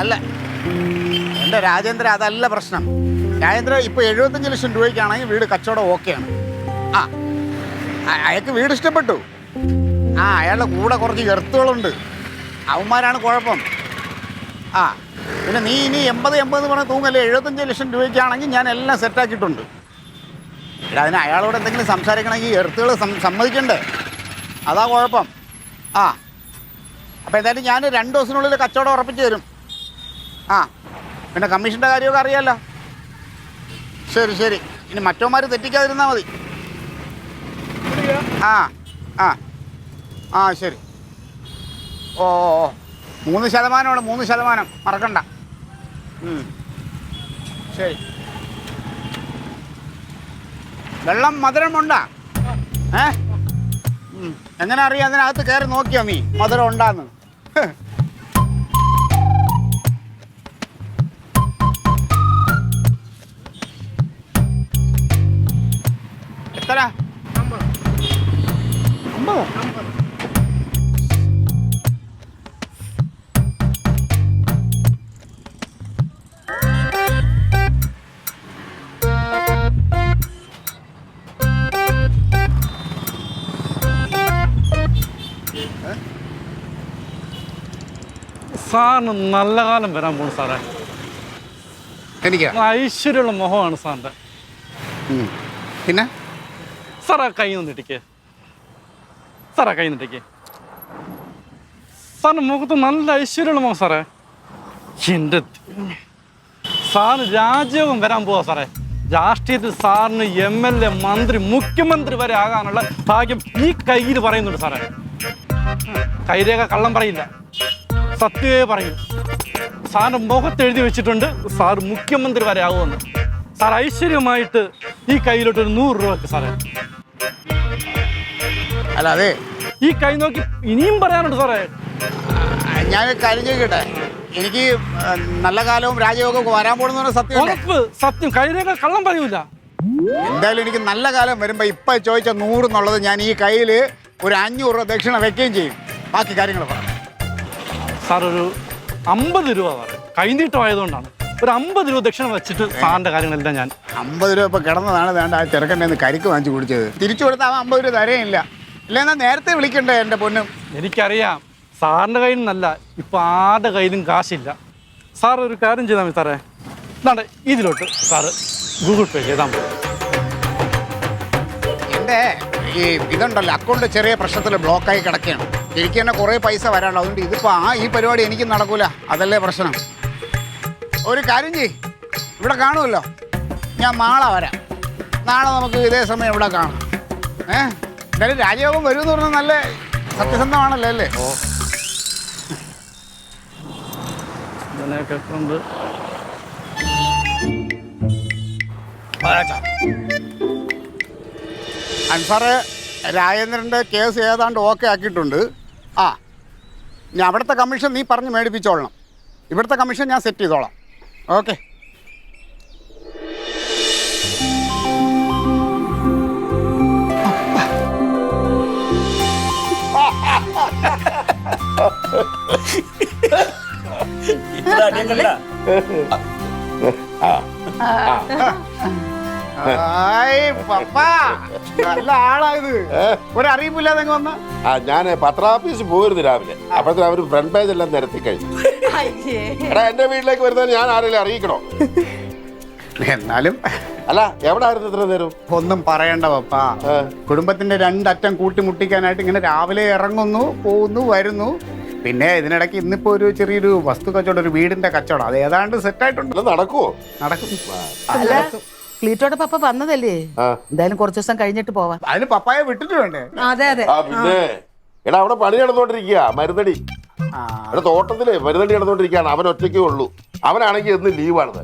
അല്ല എൻ്റെ രാജേന്ദ്ര, അതല്ല പ്രശ്നം. രാജേന്ദ്ര ഇപ്പോൾ 75 ലക്ഷം രൂപയ്ക്കാണെങ്കിൽ വീട് കച്ചവടം ഓക്കെയാണ്. ആ അയാൾക്ക് വീട് ഇഷ്ടപ്പെട്ടു. അയാളുടെ കൂടെ കുറച്ച് എർത്തുകളുണ്ട്, അവന്മാരാണ് കുഴപ്പം. പിന്നെ നീ ഇനി 80 പറഞ്ഞ് തൂങ്ങല്ലേ. 75 ലക്ഷം രൂപയ്ക്കാണെങ്കിൽ ഞാൻ എല്ലാം സെറ്റാക്കിയിട്ടുണ്ട്. അതിന് അയാളോട് എന്തെങ്കിലും സംസാരിക്കണമെങ്കിൽ എർത്തുകൾ സമ്മതിക്കണ്ടേ, അതാ കുഴപ്പം. അപ്പോൾ എന്തായാലും ഞാൻ 2 ദിവസത്തിനുള്ളിൽ കച്ചവടം ഉറപ്പിച്ച് തരും. പിന്നെ കമ്മീഷൻ്റെ കാര്യമൊക്കെ അറിയാമല്ലോ. ശരി ശരി, ഇനി മറ്റോമാർ തെറ്റിക്കാതിരുന്നാൽ മതി. ശരി. 3% 3% മറക്കണ്ട. ശരി. വെള്ളം മധുരമുണ്ടാ? എങ്ങനെ അറിയാം? അതിനകത്ത് കയറി നോക്കിയോ നീ മധുരം ഉണ്ടാന്ന്? എത്ര? 50. സാറിന് നല്ല കാലം വരാൻ പോകും സാറേ. എനിക്ക് ഐശ്വര്യമുള്ള മുഖമാണ് സാറിൻ്റെ. പിന്നെ സാറേ കൈ നിന്നിട്ടേക്ക്, സാറേ കൈ നിന്നിട്ടേക്ക്. സാറിൻ്റെ മുഖത്ത് നല്ല ഐശ്വര്യമുള്ള മുഖം സാറേ. എൻ്റെ സാറിന് രാജ്യവും വരാൻ പോവാ സാറേ. രാഷ്ട്രീയത്തിൽ സാറിന് MLA, മന്ത്രി, മുഖ്യമന്ത്രി വരെ ആകാനുള്ള ഭാഗ്യം ഈ കയ്യിൽ പറയുന്നുണ്ട് സാറേ. കൈരേഖ കള്ളം പറയില്ല, സത്യമേ പറയൂ. സാറിൻ്റെ മുഖത്ത് എഴുതി വെച്ചിട്ടുണ്ട് സാർ മുഖ്യമന്ത്രി വരെ ആകുമെന്ന്. സാർ ഐശ്വര്യമായിട്ട് ഈ കയ്യിലോട്ട് ഒരു 100 രൂപ വെക്ക് സാറേ. അല്ല അതെ, ഈ കൈ നോക്കി ഇനിയും പറയാനുണ്ട് സാറേ. ഞാൻ കാര്യം ചോദിക്കട്ടെ, എനിക്ക് നല്ല കാലവും രാജയോഗവും വരാൻ പോണെന്ന് സത്യം. ഉറപ്പ്, സത്യം, കൈരേഖ കള്ളം പറയൂല. എന്തായാലും എനിക്ക് നല്ല കാലം വരുമ്പോൾ ഇപ്പം ചോദിച്ച 100 എന്നുള്ളത് ഞാൻ ഈ കയ്യിൽ ഒരു 500 രൂപ ദക്ഷിണ വെക്കുകയും ചെയ്യും. ബാക്കി കാര്യങ്ങൾ പറയാം. സാർ ഒരു 50 രൂപ സാറേ, കൈനീട്ടമായതുകൊണ്ടാണ്. ഒരു 50 രൂപ ദക്ഷിണ വെച്ചിട്ട് സാറിൻ്റെ കാര്യങ്ങളെല്ലാം ഞാൻ. 50 രൂപ ഇപ്പം കിടന്നതാണ്. വേണ്ട ആ ചെറുക്കൻ്റെ കരിക്ക് വാങ്ങിച്ച് കുടിച്ചത്. തിരിച്ചു കൊടുത്താൽ 50 രൂപ തരേയില്ല. ഇല്ലെന്നാ നേരത്തെ വിളിക്കണ്ടേ എൻ്റെ പൊന്നും. എനിക്കറിയാം സാറിൻ്റെ കയ്യിൽ നിന്നല്ല, ഇപ്പം ആരുടെ കയ്യിലും കാശില്ല. സാർ ഒരു കാര്യം ചെയ്താൽ മതി സാറേ. ഇതാണ്ട് ഇതിലോട്ട് സാറ് ഗൂഗിൾ പേ ചെയ്താൽ മതി. എൻ്റെ ഈ ഇതുണ്ടല്ലോ, അക്കൗണ്ട് ചെറിയ പ്രശ്നത്തിൽ ബ്ലോക്കായി കിടക്കുകയാണ്. എനിക്ക് തന്നെ കുറേ പൈസ വരാനുള്ളൂ. അതുകൊണ്ട് ഇതിപ്പോൾ ഈ പരിപാടി എനിക്ക് നടക്കൂല. അതല്ലേ പ്രശ്നം. ഒരു കാര്യം ചെയ്യ്, ഇവിടെ കാണുമല്ലോ, ഞാൻ നാളെ വരാം. നാളെ നമുക്ക് ഇതേ സമയം ഇവിടെ കാണാം. എന്തായാലും രാജയോഗം വരുമെന്ന് പറഞ്ഞാൽ നല്ല സത്യസന്ധമാണല്ലോ അല്ലേ? ഇതിനെയൊക്കെ കൊണ്ട് അൻസാറ് രാജേന്ദ്രൻ്റെ കേസ് ഏതാണ്ട് ഓക്കെ ആക്കിയിട്ടുണ്ട്. ഞാൻ അവിടുത്തെ കമ്മീഷൻ നീ പറഞ്ഞ് മേടിപ്പിച്ചോളണം. ഇവിടുത്തെ കമ്മീഷൻ ഞാൻ സെറ്റ് ചെയ്തോളാം. ഓക്കെ. നല്ല ആളായത്. ഒരറിയിപ്പില്ലാതെ വന്ന ഞാൻ പത്രാഫീസ് പോയിരുന്നു രാവിലെ. അപ്പോഴത്തേക്കും അവര് ഫ്രണ്ട് പേജ് എല്ലാം നിരത്തി കഴിഞ്ഞു. എടാ, എന്റെ വീട്ടിലേക്ക് വരുന്നത് ഞാൻ ആരെങ്കിലും അറിയിക്കണോ? എന്നാലും അല്ല, എവിടെ ആയിരുന്നു ഇത്ര നേരം? ഒന്നും പറയണ്ട പപ്പ. കുടുംബത്തിന്റെ 2 അറ്റം കൂട്ടിമുട്ടിക്കാനായിട്ട് ഇങ്ങനെ രാവിലെ ഇറങ്ങുന്നു, പോകുന്നു, വരുന്നു. പിന്നെ ഇതിനിടയ്ക്ക് ഇന്നിപ്പോ ഒരു ചെറിയൊരു വസ്തു കച്ചവടം, ഒരു വീടിന്റെ കച്ചവടം, അത് ഏതാണ്ട് സെറ്റായിട്ടുണ്ട്. നടക്കുവോ? നടക്കും. ക്ലീറ്റോടെ പപ്പ വന്നതല്ലേ, എന്തായാലും കുറച്ചു ദിവസം കഴിഞ്ഞിട്ട് പോവാം. അതിന് പപ്പായെ വിട്ടിട്ട് വേണ്ടേ? അതെ അതെ. പിന്നെ എടാ, അവിടെ പണി നടന്നോണ്ടിരിക്കുക, മരുന്നടി. എടാ, തോട്ടത്തില് മരുന്നടി നടന്നോണ്ടിരിക്കുകയാണ്. അവൻ ഒറ്റയ്ക്കേ ഉള്ളൂ. അവനാണെങ്കിൽ എന്ന് ലീവാണ്.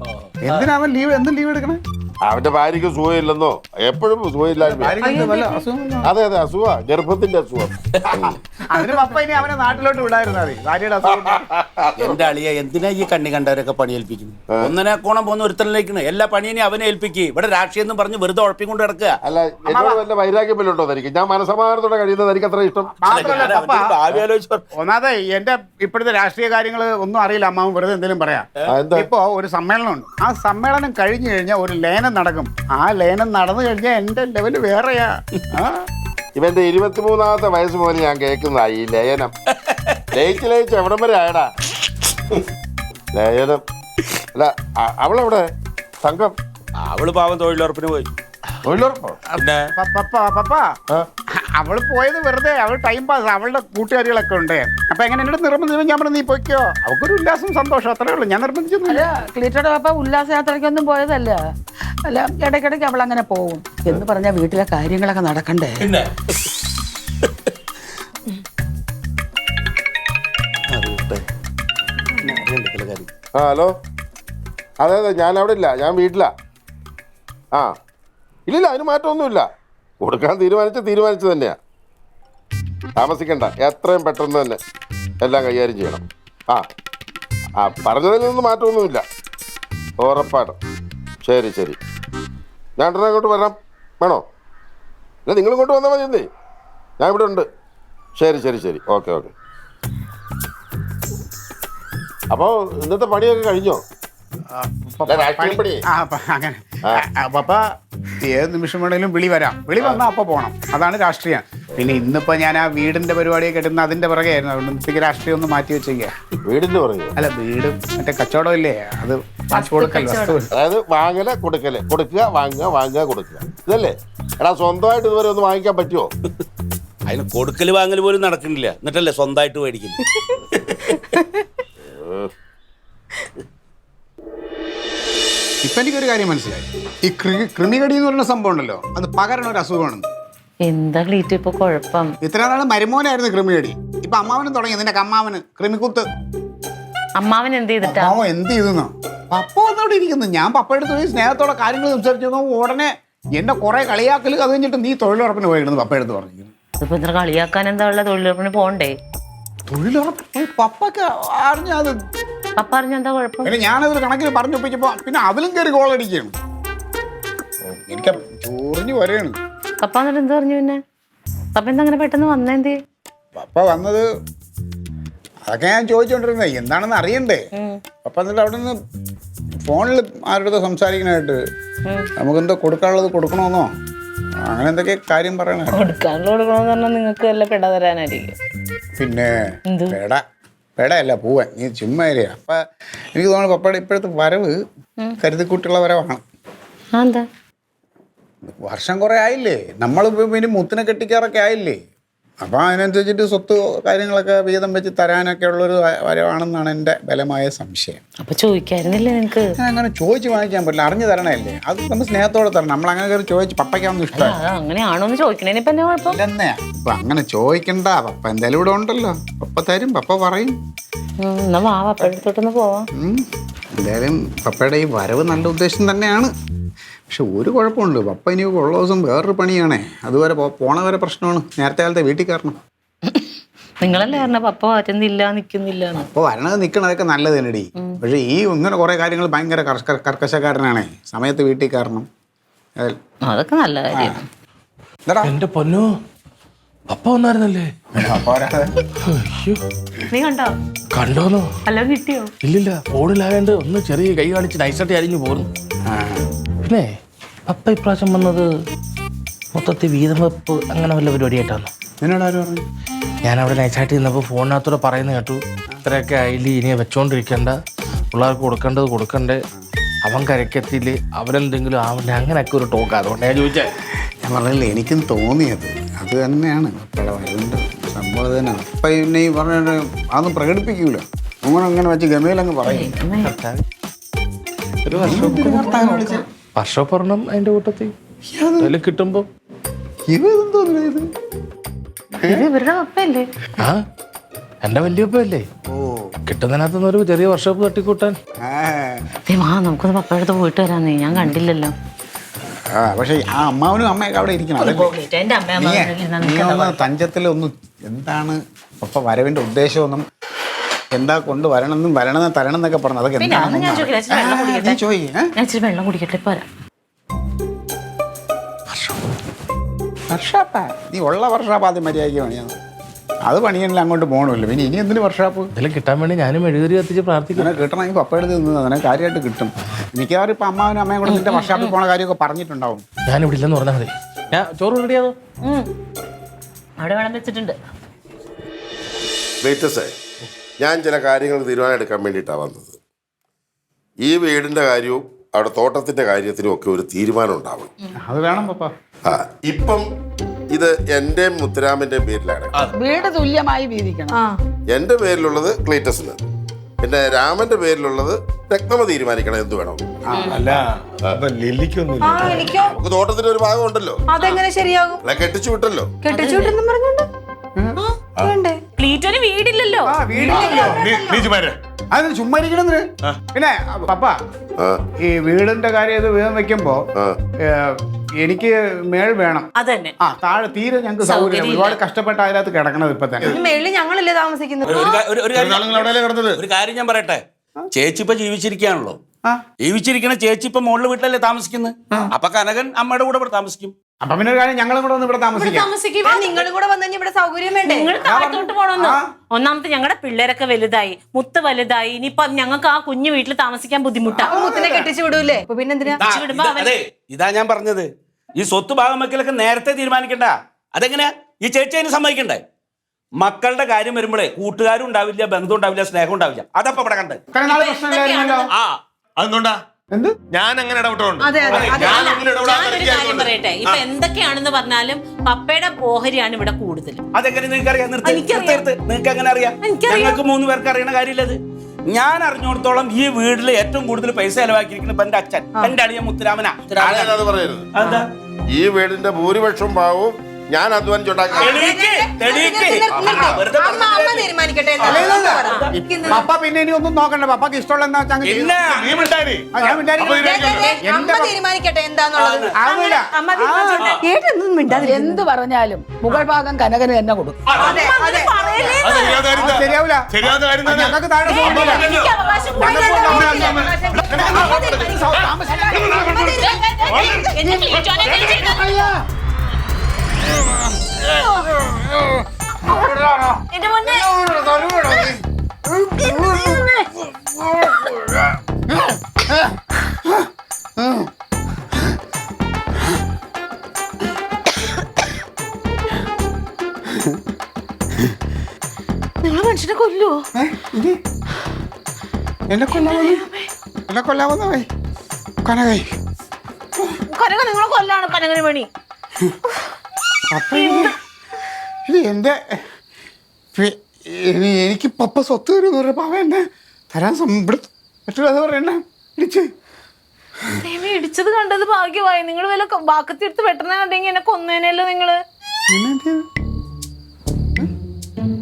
എന്തിനാ അവൻ ലീവ്? എന്ത് ലീവ് എടുക്കണേ? അവന്റെ ഭാര്യയ്ക്ക് സുഖമില്ലെന്നോ എപ്പോഴും സുഖമില്ലായ്മ. അതെ അതെ, അസുഖ, ഗർഭത്തിന്റെ അസുഖം. അതിന് പപ്പ ഇനി അവനെ നാട്ടിലോട്ട് വിടായിരുന്നു മതി. ഭാര്യയുടെ അസുഖം എന്റെ അളിയ എന്തിനാ ഈ കണ്ണി കണ്ടവരൊക്കെ പണി ഏൽപ്പിക്കുന്നു? ഒന്നിനെ കോണം പോകുന്ന ഒരുത്തനിലേക്കാണ് എല്ലാ പണിയും അവനെ ഏൽപ്പിക്കുക. ഇവിടെ രാഷ്ട്രീയം എന്ന് പറഞ്ഞ് വെറുതെ ഉഴപ്പിക്കൊണ്ട് കിടക്കുക. അല്ല, എന്നോട് വല്ല വൈരാഗ്യം വല്ലതും ഉണ്ടോ തനിക്ക്? ഞാൻ മനസമാധാനത്തോടെ കഴിയുന്നത് എനിക്ക് അത്ര ഇഷ്ടം. മാത്രമല്ല പപ്പ, ഭാവി ആലോചിച്ച് ഒന്നാമതെ എന്റെ ഇപ്പോഴത്തെ രാഷ്ട്രീയ കാര്യങ്ങൾ ഒന്നും അറിയില്ല. അമ്മാവും വെറുതെ എന്തെങ്കിലും പറയാം. എന്താ? ഇപ്പോ ഒരു സമ്മേളനം ഉണ്ട്. ആ സമ്മേളനം കഴിഞ്ഞു കഴിഞ്ഞാൽ ഒരു ലേനം നടക്കും. ആ ലേനം നടന്നു കഴിഞ്ഞാൽ എന്റെ ലെവല് വേറെയാ. ഇവന്റെ 23ാമത്തെ വയസ്സ് മുതൽ ഞാൻ കേൾക്കുന്നതാ ഈ ലയനം. ലയിച്ച് എവിടം വരെ ആയടാ ലയനം? അല്ല, അവളെവിടെ? സംഘം അവള് പാവം തൊഴിലുറപ്പിന് പോയി. തൊഴിലുറപ്പോ? പിന്നെ പപ്പ അവള് പോയത് വെറുതെ, അവൾ ടൈം പാസ്. അവളുടെ കൂട്ടുകാരികളൊക്കെ ഉണ്ട്. അപ്പൊ എങ്ങനെ എന്നോട് നിർബന്ധിച്ചു? ഞാൻ പറഞ്ഞു നീ പോയിക്കോ. അവൾക്കൊരു ഉല്ലാസം സന്തോഷം, അത്രേ ഉള്ളൂ. ഞാൻ നിർബന്ധിച്ചൊന്നുമില്ല. അല്ല, ക്ലീറ്റോടെ പപ്പ ഉല്ലാസയാത്രയ്ക്കൊന്നും പോയതല്ല. അല്ല, ഇടയ്ക്കിടയ്ക്ക് അവൾ അങ്ങനെ പോവും എന്ന് പറഞ്ഞാൽ വീട്ടിലെ കാര്യങ്ങളൊക്കെ നടക്കണ്ടേ. പിന്നെ ഹലോ, അതെ അതെ, ഞാൻ അവിടെ ഇല്ല, ഞാൻ വീട്ടിലാ. ആ ഇല്ലില്ല, അതിന് മാറ്റമൊന്നുമില്ല. കൊടുക്കാൻ തീരുമാനിച്ചു തന്നെയാ. താമസിക്കണ്ട, എത്രയും പെട്ടെന്ന് തന്നെ എല്ലാം കൈകാര്യം ചെയ്യണം. ആ പറഞ്ഞതിലൊന്നും മാറ്റമൊന്നുമില്ല, ഉറപ്പായിട്ടും. ശരി ശരി, ഞാൻ ഉടനെ അങ്ങോട്ട് വരാം. വേണോ? അല്ല, നിങ്ങളിങ്ങോട്ട് വന്നാൽ മതി. എന്തേ, ഞാൻ ഇവിടെ ഉണ്ട്. ശരി, ഓക്കെ. അപ്പോൾ ഇന്നത്തെ പണിയൊക്കെ കഴിഞ്ഞോ? അങ്ങനെ പപ്പ ഏത് നിമിഷം വേണേലും വിളി വരാം. വിളി വന്നാൽ അപ്പൊ പോണം. അതാണ് രാഷ്ട്രീയം. പിന്നെ ഇന്നിപ്പോ ഞാൻ ആ വീടിന്റെ പരിപാടിയൊക്കെ ഇടുന്ന അതിന്റെ പുറകെയായിരുന്നു. അതുകൊണ്ട് ഇന്നത്തേക്ക് രാഷ്ട്രീയം ഒന്ന് മാറ്റി വെച്ചേക്ക. വീടിന്റെ പറയൂ? അല്ല, വീട് മറ്റേ കച്ചവടം ഇല്ലേ, അത് കൊടുക്കൽ, വസ്തു. അതായത് വാങ്ങല് കൊടുക്കല്, കൊടുക്കുക വാങ്ങുക കൊടുക്കുക, ഇതല്ലേ? എടാ, സ്വന്തമായിട്ട് ഇതുവരെ ഒന്ന് വാങ്ങിക്കാൻ പറ്റുമോ? അതിന് കൊടുക്കല് വാങ്ങൽ പോലും നടക്കുന്നില്ല, എന്നിട്ടല്ലേ സ്വന്തമായിട്ട് മേടിക്കില്ല. ഇപ്പൊ എനിക്കൊരു കാര്യം മനസ്സിലായി. ഈ കൃമികടി എന്ന് പറയുന്ന സംഭവം ഉണ്ടല്ലോ, അത് പകരണ ഒരു അസുഖമാണ്. എന്താ ക്ലീറ്റ് ഇപ്പൊ കുഴപ്പം? ഇത്ര നാള് മരുമോനായിരുന്നു കൃമികടി. ഇപ്പൊ അമ്മാവനും തുടങ്ങി. നിന്റെ അമ്മാവന് കൃമിക്കുത്ത്. അമ്മാവൻ എന്ത് ചെയ്തിട്ടാ? അമ്മാവൻ എന്ത് ചെയ്തെന്നോ? പപ്പ വന്നവിടെ ഇരിക്കുന്നു. ഞാൻ പപ്പയുടെ പോയി സ്നേഹത്തോടെ കാര്യങ്ങൾ സംസാരിച്ചു നോക്കുമ്പോൾ ഉടനെ എന്നെ കുറെ കളിയാക്കൽ. അത് കഴിഞ്ഞിട്ട് നീ തൊഴിലുറപ്പിന് പോയിരുന്നു പപ്പയെടുത്ത് പറഞ്ഞു. ഇതിപ്പോ ഇത്ര കളിയാക്കാൻ എന്താ ഉള്ള? തൊഴിലുറപ്പിന് പോണ്ടേ? തൊഴിലുറപ്പ് പപ്പൊക്കെ അറിഞ്ഞത്. പപ്പ അറിഞ്ഞ എന്താ കുഴപ്പം? പിന്നെ ഞാനതൊരു കണക്കിന് പറഞ്ഞൊപ്പിച്ചപ്പോ പിന്നെ അതിലും കയറി ഗോളടിക്കുകയാണ്. എനിക്ക് ചൊറിഞ്ഞു വരെയാണ്. പപ്പ എന്നിട്ട് എന്ത് പറഞ്ഞു? പിന്നെ പപ്പ എന്താ അങ്ങനെ പെട്ടെന്ന് വന്നേന്ത്? പപ്പ വന്നത് അതൊക്കെ ഞാൻ ചോദിച്ചോണ്ടിരുന്നേ, എന്താണെന്ന് അറിയണ്ടേ. പപ്പ എന്നിട്ട് അവിടെ നിന്ന് ഫോണിൽ ആരുടെ സംസാരിക്കാനായിട്ട് നമുക്കെന്തോ കൊടുക്കാനുള്ളത് കൊടുക്കണമെന്നോ അങ്ങനെ എന്തൊക്കെ കാര്യം പറയണേ. കൊടുക്കണമെന്ന് പറഞ്ഞാൽ നിങ്ങൾക്ക് വല്ല പെട തരാനായിരിക്കും. പിന്നെ പെടയല്ല പൂവൻ. നീ ചുമ്മാ ഇരിയാ. അപ്പൊ എനിക്ക് തോന്നുന്നു പപ്പയുടെ ഇപ്പോഴത്തെ വരവ് കരുതിക്കൂട്ടുള്ള വരവാണ്. എന്താ വർഷം കുറെ ആയില്ലേ, നമ്മൾ പിന്നെ മുത്തിനെ കെട്ടിക്കാറൊക്കെ ആയില്ലേ. അപ്പൊ അതിനനുസരിച്ചിട്ട് സ്വത്ത് കാര്യങ്ങളൊക്കെ വീതം വെച്ച് തരാനൊക്കെ ഉള്ളൊരു വരവാണെന്നാണ് എൻ്റെ ബലമായ സംശയം. അപ്പൊ ചോദിക്കായിരുന്നില്ലേ നിനക്ക്? അങ്ങനെ ചോദിച്ച് വാങ്ങിക്കാൻ പറ്റില്ല, അറിഞ്ഞു തരണല്ലേ. അത് നമ്മൾ സ്നേഹത്തോടെ തരണം. നമ്മൾ അങ്ങനെ കയറി ചോദിച്ച് പപ്പയ്ക്കാവുന്ന ഇഷ്ടമാണ്. അങ്ങനെയാണോന്ന് ചോദിക്കണേന് ഇപ്പൊ എന്നാ കുഴപ്പം? ഇല്ലെന്നേ, അപ്പൊ അങ്ങനെ ചോദിക്കണ്ട. പപ്പ എന്തായാലും ഇവിടെ ഉണ്ടല്ലോ, പപ്പ തരും, പപ്പ പറയും. എന്നാ വാ പപ്പടുത്തോട്ടൊന്ന് പോവാം. എന്തായാലും പപ്പയുടെ ഈ വരവ് നല്ല ഉദ്ദേശം തന്നെയാണ്. പക്ഷെ ഒരു കുഴപ്പമുണ്ട്, പപ്പ ഇനി ഉള്ള ദിവസം വേറൊരു പണിയാണേ. അതുവരെ പോണ വരെ പ്രശ്നമാണ്. നേരത്തെ കാലത്തെ വീട്ടിൽ കയറണം. നിങ്ങളല്ലേ പറഞ്ഞ പപ്പ വരുന്നില്ല നിക്കുന്നില്ല? അപ്പോൾ വരണത് നിൽക്കണതൊക്കെ നല്ലത് തന്നെടി. പക്ഷെ ഈ ഇങ്ങനെ കുറെ കാര്യങ്ങൾ ഭയങ്കര കർക്കശക്കാരനാണേ. സമയത്ത് വീട്ടിൽ കയറണം. അതൊക്കെ നല്ല കാര്യം. എന്റെ പൊന്നോ, പപ്പ വന്നായിരുന്നല്ലേ? നീ കണ്ടോ? കണ്ടോന്നോ? അല്ല കിട്ടിയോ? ഇല്ലില്ല, ഫോണിലായോണ്ട് ഒന്ന് ചെറിയ കൈ കാണിച്ച് നൈസായിട്ട് അരിഞ്ഞു പോന്നു. പിന്നെ പപ്പ ഇപ്രാവശ്യം വന്നത് മൊത്തത്തിൽ വീതം വെപ്പ് അങ്ങനെ വല്ല പരിപാടിയായിട്ടാണ്. എന്നോട് ആരും പറഞ്ഞു? ഞാൻ അവിടെ നൈസായിട്ട് നിന്നപ്പോൾ ഫോണിനകത്തൂടെ പറയുന്ന കേട്ടു, ഇത്രയൊക്കെ ആയില്ല, ഇനി വെച്ചോണ്ടിരിക്കണ്ട, പിള്ളേർക്ക് കൊടുക്കേണ്ടത് കൊടുക്കണ്ടേ, അവൻ കരക്കെത്തിയില്ലേ, അവരെന്തെങ്കിലും ആവണ്ടേ, അങ്ങനെയൊക്കെ ഒരു ടോക്ക്. അതുകൊണ്ട് ഞാൻ ചോദിച്ചേ. ഞാൻ പറഞ്ഞില്ല, എനിക്കും തോന്നിയത് അത് തന്നെയാണ്. പപ്പയുടെ വരവിൻ്റെ സംഭവം തന്നെ. അപ്പം പിന്നെ ഈ പറഞ്ഞ അതൊന്നും പ്രകടിപ്പിക്കൂല. അങ്ങനെ വെച്ച് ഗമയിലങ്ങ് പറയും. ഒരു വർഷപ്പറണം അതിന്റെ കൂട്ടത്തിൽ അതിൽ കിട്ടുമ്പോ ഇവരുടെ പപ്പയല്ലേ? ആ എന്റെ വല്യപ്പല്ലേ? കിട്ടുന്നതിനകത്തുനിന്ന് ഒരു ചെറിയ വർഷപ്പ് തട്ടിക്കൂട്ടാൻ. നമുക്കൊന്ന് പപ്പയുടെ അടുത്ത് പോയിട്ട് വരാന്നേ. ഞാൻ കണ്ടില്ലല്ലോ. പക്ഷെ ആ അമ്മാവനും അമ്മയൊക്കെ അവിടെ ഇരിക്കണം അതല്ലേ? എന്റെ അമ്മ നീ ഒന്ന് തഞ്ചത്തിലൊന്നും എന്താണ് പപ്പ വരവിന്റെ ഉദ്ദേശമൊന്നും എന്താ കൊണ്ട് വരണമെന്നും തരണം എന്നൊക്കെ പറഞ്ഞു അതൊക്കെ പിന്നെ അതൊന്നും ഞാൻ ചോദിക്കില്ല. ഇച്ചിരി വെള്ളം കുടിക്കട്ടെ. നീ ചോയി ഞാൻ ഇച്ചിരി വെള്ളം കുടിക്കട്ടെ പോരാ. വർഷാപ്പാ നീ ഉള്ള വർഷാപ്പ് ആദ്യം മര്യാദയ്ക്ക് പണിയാണ് അത് പണിയല്ല അങ്ങോട്ട് പോകണമല്ലോ പിന്നെ ഇനി എന്തിനു വർഷാപ്പ് ഇതിലും കിട്ടാൻ വേണ്ടി ഞാനും എഴുതി കത്തിച്ച് പ്രാർത്ഥിക്കുന്നു. ഇങ്ങനെ കിട്ടണമെങ്കിൽ പപ്പ എടുത്ത് നിന്ന് അതിനെ കാര്യമായിട്ട് കിട്ടും മിക്കവാറും ഇപ്പം അമ്മാവനും അമ്മയും കൂടെ നിന്റെ വർഷാപ്പിൽ പോണ കാര്യമൊക്കെ പറഞ്ഞിട്ടുണ്ടാവും. ഞാനിവിടെ ഇല്ലെന്ന് പറഞ്ഞാൽ മതി. ഞാൻ ചോറ് റെഡിയാണോ? അവിടെ വെള്ളം വെച്ചിട്ടുണ്ട്. ലേറ്റസ്റ്റേ ഞാൻ ചില കാര്യങ്ങൾ തീരുമാനം എടുക്കാൻ വേണ്ടിയിട്ടാണ് വന്നത്. ഈ വീടിൻ്റെ കാര്യവും അവിടെ തോട്ടത്തിൻ്റെ കാര്യത്തിനും ഒക്കെ ഒരു തീരുമാനം ഉണ്ടാവണം. അത് വേണം പപ്പ. ഇപ്പം ഇത് എൻ്റെയും മുത്തുരാമൻ്റെയും പേരിലാണ്. വീട് തുല്യമായി വീതിക്കണം. എൻ്റെ പേരിലുള്ളത് ക്ലീറ്റസിന്, പിന്നെ രാമന്റെ പേരിലുള്ളത് രക്തമ തീരുമാനിക്കണം എന്ത് വേണം. അല്ല അപ്പൊ ലില്ലിക്കൊന്നുമില്ല. എനിക്കോ നമുക്ക് തോട്ടത്തിന്റെ ഒരു ഭാഗം ഉണ്ടല്ലോ, അതെങ്ങനെ ശരിയാകും? അല്ല കെട്ടിച്ചു വിട്ടല്ലോ. കെട്ടിച്ചു വിട്ടെന്നും പറഞ്ഞോണ്ട് ക്ലീറ്റോന് വീടില്ലല്ലോ. അത് ചുമ്മാ ഇരിക്കണെന്ന്. പിന്നെ പപ്പ ഈ വീടിന്റെ കാര്യം ഇത് വീതം വെക്കുമ്പോ എനിക്ക് മേൾ വേണം. അതന്നെ. ആ താഴെ തീരെ ഞങ്ങൾക്ക് സൗകര്യം ഒരുപാട് കഷ്ടപ്പെട്ട അതിനകത്ത് കിടക്കണത് ഇപ്പൊ തന്നെ. മേളിൽ ഞങ്ങളല്ലേ താമസിക്കുന്നത്. ഒരു കാര്യം ഞാൻ പറയട്ടെ, ചേച്ചി ഇപ്പൊ ജീവിച്ചിരിക്കുകയാണല്ലോ. ജീവിച്ചിരിക്കണ ചേച്ചി ഇപ്പൊ മുകളിൽ വീട്ടിലല്ലേ താമസിക്കുന്നത്. അപ്പൊ കനകൻ അമ്മയുടെ കൂടെ ഇവിടെ താമസിക്കും. അപ്പൊ പിന്നെ ഒരു കാര്യം ഞങ്ങളും കൂടെ ഒന്ന് ഇവിടെ താമസിക്കാം. നിങ്ങളും കൂടെ വന്നു കഴിഞ്ഞാൽ ഇവിടെ സൗകര്യം വേണ്ടേ? നിങ്ങൾ താഴത്തോട്ട് പോണോന്ന്. ഒന്നാമത്തെ ഞങ്ങളുടെ പിള്ളേരൊക്കെ വലുതായി, മുത്ത് വലുതായി. ഇനിയിപ്പൊ ഞങ്ങൾക്ക് ആ കുഞ്ഞു വീട്ടിൽ താമസിക്കാൻ ബുദ്ധിമുട്ടാ. മുത്തിനെ കെട്ടിച്ചു വിടൂലേ? അപ്പൊ പിന്നെന്തിനാ? അതെ, ഇതാ ഞാൻ പറഞ്ഞത്. ഈ സ്വത്ത് ഭാഗം വെക്കലൊക്കെ നേരത്തെ തീരുമാനിക്കണ്ട. അതെങ്ങനെയാ ഈ ചേച്ചി അതിന് സമ്മതിക്കണ്ടേ? മക്കളുടെ കാര്യം വരുമ്പോഴേ കൂട്ടുകാരും ഉണ്ടാവില്ല, ബന്ധം ഉണ്ടാവില്ല, സ്നേഹം ഉണ്ടാവില്ല. അതപ്പോ ഇവിടെ കണ്ട് അതെന്തുകൊണ്ടാ എന്ത് ഞാൻ അങ്ങനെ ഇടപെട്ടോണ്ട് കാര്യം പറയട്ടെ, ഇപ്പൊ എന്തൊക്കെയാണെന്ന് പറഞ്ഞാലും പപ്പയുടെ ഓഹരിയാണ് ഇവിടെ കൂടുതൽ. അതെങ്ങനെ നിങ്ങൾക്ക് അറിയാം? നിങ്ങൾക്ക് എങ്ങനെ അറിയാം? ഞങ്ങൾക്ക് 3 പേർക്ക് അറിയണ കാര്യമില്ലത്. ഞാൻ അറിഞ്ഞോടത്തോളം ഈ വീട്ടിൽ ഏറ്റവും കൂടുതൽ പൈസ ചെലവാക്കിയിരിക്കുന്നത് എന്റെ അച്ഛൻ, എന്റെ അളിയൻ മുത്തുരാമനാ. അത് പറയരുത്. ഈ വീടിന്റെ ഭൂരിപക്ഷം ഭാവവും ഞാൻ അധ്വാനിച്ചുണ്ടാക്കി. പപ്പ പിന്നെ ഇനി ഒന്നും നോക്കണ്ട. പപ്പക്ക് ഇഷ്ടമുള്ള എന്താ തീരുമാനിക്കട്ടെ എന്താന്നുള്ളത്. എന്ത് പറഞ്ഞാലും മുകൾ ഭാഗം കനകന് തന്നെ കൊടുക്കും. ശരിയാവില്ല. ഞങ്ങൾക്ക് താഴെ എന്റെ മുന്നേ നിങ്ങൾ മനുഷ്യനെ കൊല്ലുവോ? എന്നെ കൊല്ലാവുന്ന കനകൈ കനക നിങ്ങളെ കൊല്ലാണ് കനകന് പണി. അപ്പൊ ഇത് എന്റെ എനിക്ക് പപ്പ സ്വത്ത് തരുമെന്ന് പറഞ്ഞപ്പോ അവ എന്നെ തരാൻ പറ്റില്ല. അത് പറയണ്ട ഇടിച്ച് ഇടിച്ചത് കണ്ടത് ഭാഗ്യമായി. നിങ്ങൾ വല്ല വാക്കത്തി എടുത്ത് പെട്ടെന്ന് കണ്ടെങ്കിൽ എന്നെ കൊന്നേനല്ലോ നിങ്ങള്.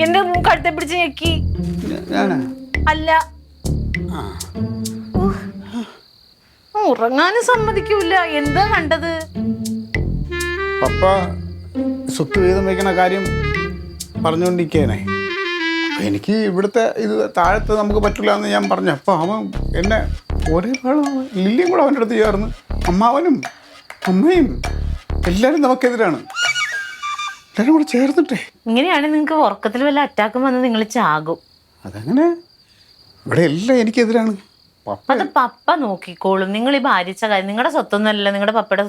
എന്റെ കഴുത്തെ പിടിച്ച് ഞെക്കി. അല്ല ഉറങ്ങാനും സമ്മതിക്കൂല. എന്താ കണ്ടത്? പപ്പ സ്വത്ത് വീതം വയ്ക്കണ കാര്യം പറഞ്ഞുകൊണ്ടിരിക്കേനെ. എനിക്ക് ഇവിടുത്തെ ഇത് താഴത്ത് നമുക്ക് പറ്റില്ല എന്ന് ഞാൻ പറഞ്ഞു. അപ്പോൾ അവൻ എന്നെ ഒരേ ലില്ലിയും കൂടെ അവൻ്റെ അടുത്ത് ചേർന്ന് അമ്മാവനും അമ്മയും എല്ലാവരും നമുക്കെതിരാണ്. എല്ലാവരും കൂടെ ചേർന്നിട്ടേ. ഇങ്ങനെയാണെങ്കിൽ നിങ്ങൾക്ക് ഉറക്കത്തിൽ വല്ല അറ്റാക്കും വന്ന് നിങ്ങൾ ചാകും. അതങ്ങനെ ഇവിടെ എല്ലാം എനിക്കെതിരാണ്. അത് പപ്പ നോക്കിക്കോളും. നിങ്ങൾ ഈ ഭാരിച്ച കാര്യം നിങ്ങളുടെ സ്വത്തൊന്നുമല്ല, നിങ്ങളുടെ പപ്പയുടെ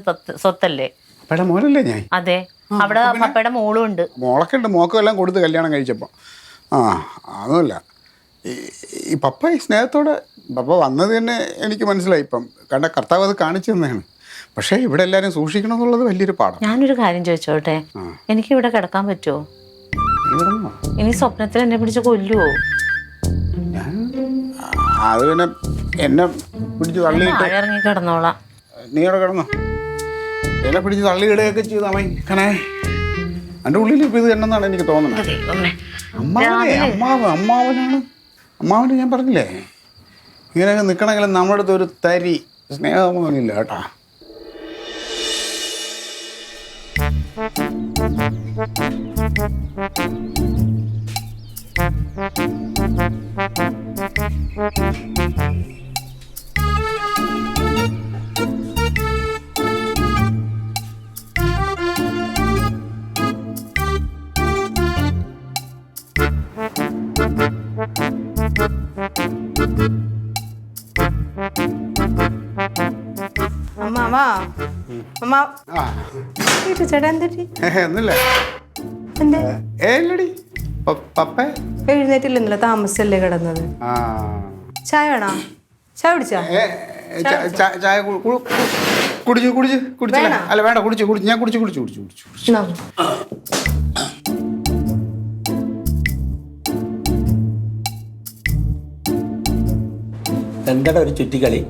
സ്വത്തല്ലേ? പപ്പയുടെ മോനല്ലേ ഞാൻ? അതെ, അവിടെ പപ്പയുടെ മോളും ഉണ്ട്. മോളൊക്കെ ഉണ്ട്. മോക്കും എല്ലാം കൊടുത്ത് കല്യാണം കഴിച്ചപ്പോൾ. അതൊന്നുമില്ല. ഈ പപ്പ ഈ സ്നേഹത്തോടെ പപ്പ വന്നത് തന്നെ എനിക്ക് മനസ്സിലായി. ഇപ്പം കണ്ട കർത്താവ് അത് കാണിച്ചു തന്നെയാണ്. പക്ഷേ ഇവിടെ എല്ലാവരും സൂക്ഷിക്കണം എന്നുള്ളത് വലിയൊരു പാഠം. ഞാനൊരു കാര്യം ചോദിച്ചോട്ടെ, എനിക്ക് ഇവിടെ കിടക്കാൻ പറ്റുമോ? ഇനി സ്വപ്നത്തിൽ എന്നെ പിടിച്ച് കൊല്ലുവോ? അത് പിന്നെ എന്നെ പിടിച്ച് തള്ളിയിട്ട് ഇറങ്ങി കിടന്നോളാം. നീ അവിടെ കിടന്നോ. എന്നെ പിടിച്ച് തള്ളിയിടുകയൊക്കെ ചെയ്തു അവൻ കണേ. എൻ്റെ ഉള്ളിൽ ഇപ്പം ഇത് എന്നെന്നാണ് എനിക്ക് തോന്നുന്നത്. അമ്മാവനാണ്. അമ്മാവന് ഞാൻ പറഞ്ഞില്ലേ ഇങ്ങനെയൊക്കെ നിൽക്കണമെങ്കിൽ നമ്മുടെ അടുത്ത് ഒരു തരി സ്നേഹമോനില്ല കേട്ടാ. അമ്മ അമ്മ ആ ചേട്ടാ എന്തെറ്റി ഒന്നുമില്ല. എന്തേ ഏല്ലടി പപ്പേ. എഴുന്നേറ്റില്ല ഇന്നലെ താമസിച്ചല്ലേ കിടന്നത്. ആ ചായ വേണോ? ചായ കുടിച്ചാ? ചായ കുടിച്ചില്ല. വേണോ? അല്ല വേണ്ട, കുടിച്ചു. ഞാൻ കുടിച്ചു. എന്നാ. എന്താടാ ഒരു ചുറ്റിക്കളി?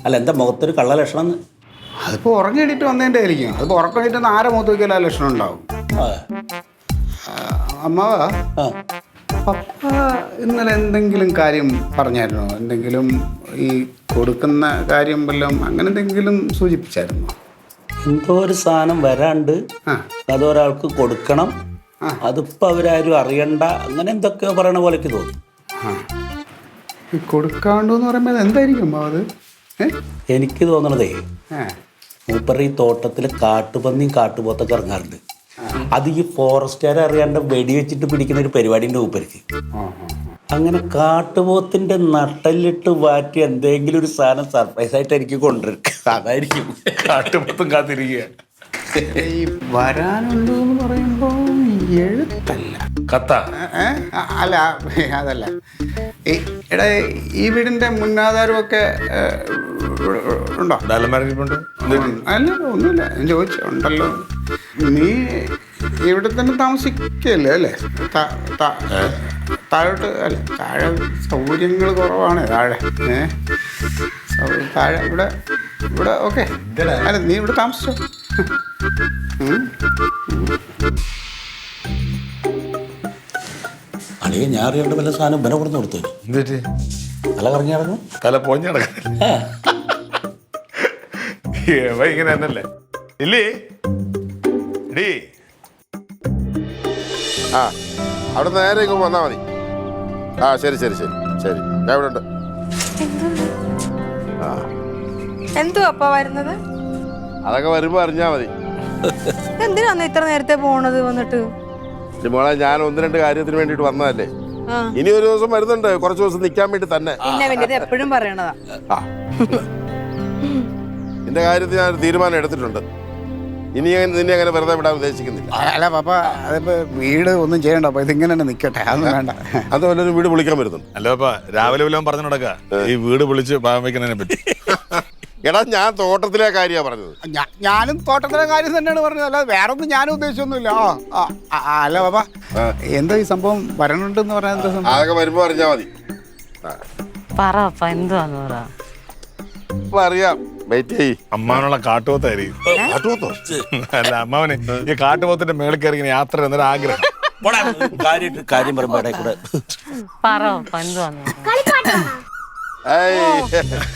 അല്ല എന്താ മുഖത്തൊരു കള്ള ലക്ഷണം? അതിപ്പോ ഉറങ്ങിയിട്ട് വന്നതിൻ്റെ ആയിരിക്കും. അതിപ്പോ ഉറക്കം ആരെ മുഖത്ത് വയ്ക്കാൻ ആ ലക്ഷണം ഉണ്ടാവും. അമ്മാവ, പപ്പ ഇന്നലെ എന്തെങ്കിലും കാര്യം പറഞ്ഞായിരുന്നോ? എന്തെങ്കിലും ഈ കൊടുക്കുന്ന കാര്യം വല്ലതും അങ്ങനെ എന്തെങ്കിലും സൂചിപ്പിച്ചായിരുന്നോ? എന്തോ ഒരു സാധനം വരാണ്ട് അതൊരാൾക്ക് കൊടുക്കണം, അതിപ്പോ അവരാരും അറിയണ്ട, അങ്ങനെ എന്തൊക്കെയോ പറയണ പോലെക്ക് തോന്നും. ഈ കൊടുക്കാണ്ടെന്ന് പറയുമ്പോൾ എന്തായിരിക്കും അത്? എനിക്ക് തോന്നണതേ, മൂപ്പർ ഈ തോട്ടത്തിൽ കാട്ടുപന്നിയും കാട്ടുപോത്തൊക്കെ ഇറങ്ങാറുണ്ട്. അത് ഈ ഫോറസ്റ്റുകാരെ അറിയാണ്ട് വെടിവെച്ചിട്ട് പിടിക്കുന്ന ഒരു പരിപാടിൻ്റെ മൂപ്പർക്ക്. അങ്ങനെ കാട്ടുപോത്തിന്റെ നട്ടലിട്ട് മാറ്റി എന്തെങ്കിലും ഒരു സാധനം സർപ്രൈസ് ആയിട്ട് എനിക്ക് കൊണ്ടുവരും. അതായിരിക്കും കാട്ടുപോത്തും കാത്തിരിക്കുക. ഈ വരാനുണ്ട് എന്ന് പറയുമ്പോൾ എഴുത്തല്ല, കത്ത. അല്ല അതല്ല. എടാ, ഈ വീടിന്റെ മുന്നാധാരമൊക്കെ ഉണ്ടോ? ഡാലമാരിപ്പുണ്ട്. അല്ല ഒന്നുമില്ല, ഞാൻ ചോദിച്ചു. ഉണ്ടല്ലോ. നീ ഇവിടെ തന്നെ താമസിക്കല്ലേ അല്ലേ? താഴോട്ട് അല്ല, താഴെ സൗകര്യങ്ങൾ കുറവാണ്. താഴെ താഴെ ഇവിടെ ഓക്കെ. അല്ല നീ ഇവിടെ താമസിച്ചോ. അളിയെ ഞാൻ അറിയേണ്ട വല്ല സാധനം ഇവനെ കൊടുത്ത് കൊടുത്തു. എന്നിട്ട് തല കറങ്ങി നടന്നു, തല പോഞ്ഞ നടക്കുന്നില്ല. ഇങ്ങനെ തന്നല്ലേ ഇല്ലേ? ഡീ ആ അവിടെ നേരെ ഇങ്ങോട്ട് വന്നാൽ മതി. ആ ശരി ഞാൻ ഇവിടെ ഉണ്ട്. ആ എന്തോ അപ്പ വരുന്നത്? അതൊക്കെ വരുമ്പോൾ അറിഞ്ഞാൽ മതി. എന്തിനാന്ന് ഇത്ര നേരത്തെ പോണത്? വന്നിട്ട് മോളെ, ഞാൻ 1-2 കാര്യത്തിന് വേണ്ടിയിട്ട് വന്നതല്ലേ. ഇനി ഒരു ദിവസം വരുന്നുണ്ട്, കുറച്ച് ദിവസം നിൽക്കാൻ വേണ്ടി തന്നെ. പിന്നെ വേണ്ടിയത് എപ്പോഴും പറയണതാ. ആ നിന്റെ കാര്യത്തിൽ ഞാനൊരു തീരുമാനം എടുത്തിട്ടുണ്ട്. ഇനി നിന്നെ അങ്ങനെ വെറുതെ വിടാൻ ഉദ്ദേശിക്കുന്നില്ല. അല്ല പപ്പ, അതിപ്പോ വീട് ഒന്നും ചെയ്യണ്ട. അപ്പൊ ഇതിങ്ങനെ തന്നെ നിൽക്കട്ടെ, അതൊന്നും വേണ്ട. അത് വല്ലൊരു വീട് വിളിക്കാൻ വരുന്നുണ്ട്. അല്ലപ്പാ, രാവിലെ വല്ലതും പറഞ്ഞു നടക്ക ഈ വീട് വിളിച്ച് പാവം വയ്ക്കുന്നതിനെ പറ്റി. എടാ, ഞാൻ തോട്ടത്തിലെ കാര്യമാണ് പറഞ്ഞത്. ഞാനും തോട്ടത്തിലെ കാര്യം തന്നെയാണ് പറഞ്ഞത്, അല്ലാതെ വേറെ ഒന്നും ഞാനും ഉദ്ദേശിച്ചൊന്നുമില്ല. അല്ല പാപ്പ, എന്താ ഈ സംഭവം വരണുണ്ടെന്ന് പറഞ്ഞാൽ എന്താ സംഭവം? അതൊക്കെ വരുമ്പോ അറിഞ്ഞാൽ മതി. അറിയാം, വെയിറ്റ് ചെയ്യ്. അമ്മാവനുള്ള കാട്ടുപോത്തായിരിക്കും. കാട്ടുപോത്തോ? അല്ല, അമ്മാവന് ഈ കാട്ടുപോത്തിന്റെ മേളിൽ കയറി ഇങ്ങനെ യാത്ര എന്നൊരു ആഗ്രഹം. കാര്യം പറയുമ്പോ ഇടയിൽ കൂടെ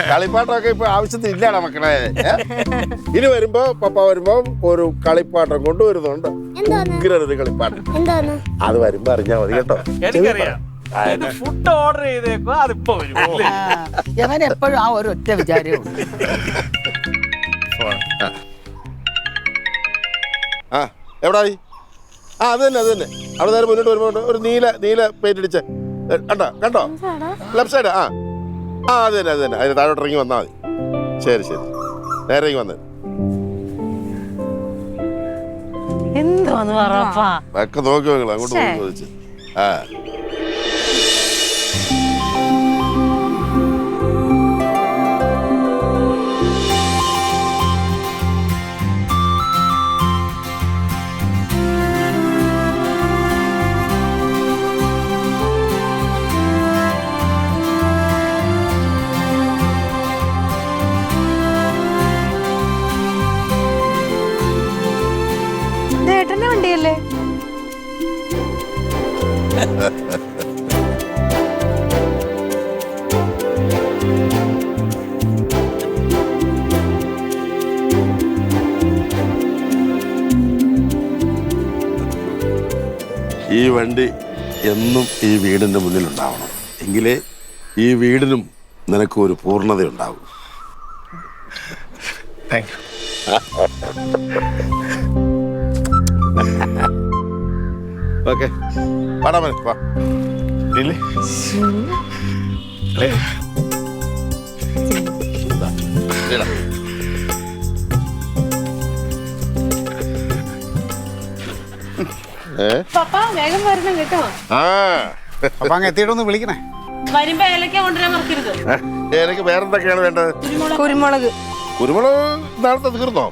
കളിപ്പാട്ടമൊക്കെ ഇപ്പൊ ആവശ്യത്തിന് ഇല്ലാടാ മക്കളെ. ഇനി വരുമ്പോ പപ്പ വരുമ്പോ ഒരു കളിപ്പാട്ടം കൊണ്ടുവരുന്നുണ്ട്. ഉഗ്രനൊരു കളിപ്പാട്ടം. അത് വരുമ്പോ അറിഞ്ഞാ മതി കേട്ടോ. ഫുഡ് ഓർഡർ ചെയ്തേക്കോ, അതിപ്പോ വരും. ഇവൻ എപ്പോഴും ആ ഒരു ഒറ്റ വിചാരവും. ആ എവിടായി? ആ അത് തന്നെ അവിടെ നേരെ മുന്നോട്ട് വരുമ്പോ ഒരു നീല പെയിന്റ് അടിച്ച കണ്ടോ? Left side. അത് തന്നെ അതിന് താഴോട്ട് ഇറങ്ങി വന്നാൽ മതി. ശരി നേരെ ഇറങ്ങി വന്നത്. ഒക്കെ നോക്കി നിങ്ങൾ അങ്ങോട്ട് ചോദിച്ചു. ആ ഏട്ടന്റെ വണ്ടിയല്ലേ? ഈ വണ്ടി എന്നും ഈ വീടിൻ്റെ മുന്നിലുണ്ടാവണം. എങ്കിലേ ഈ വീടിനും നിനക്ക് ഒരു പൂർണ്ണതയുണ്ടാവും. Thank you. ഓക്കെ, പാടാ മോനെ, വാ. ഇല്ലേ? അല്ലേ? ഇല്ലടാ. പപ്പ വേഗം വരണം കേട്ടോ. ആ അപ്പൊ അങ്ങ് എത്തിയിട്ടൊന്ന് വിളിക്കണേ. വരുമ്പോ ഏലക്ക കൊണ്ടുവരാൻ മറക്കരുത്. എനിക്ക് വേറെന്തൊക്കെയാണ് വേണ്ടത്? കുരുമുളക്. കുരുമുളക് നാളത്തെ തീർന്നോ?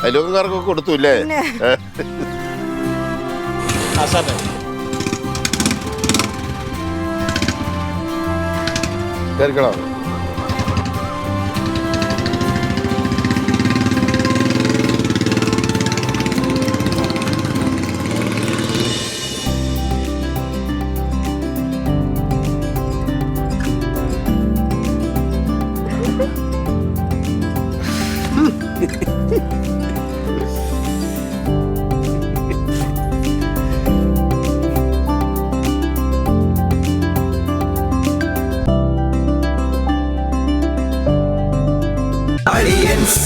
അയലോകക്കാർക്കൊക്കെ കൊടുത്തു ഇല്ലേ? കേൾക്കണോ? Aliens.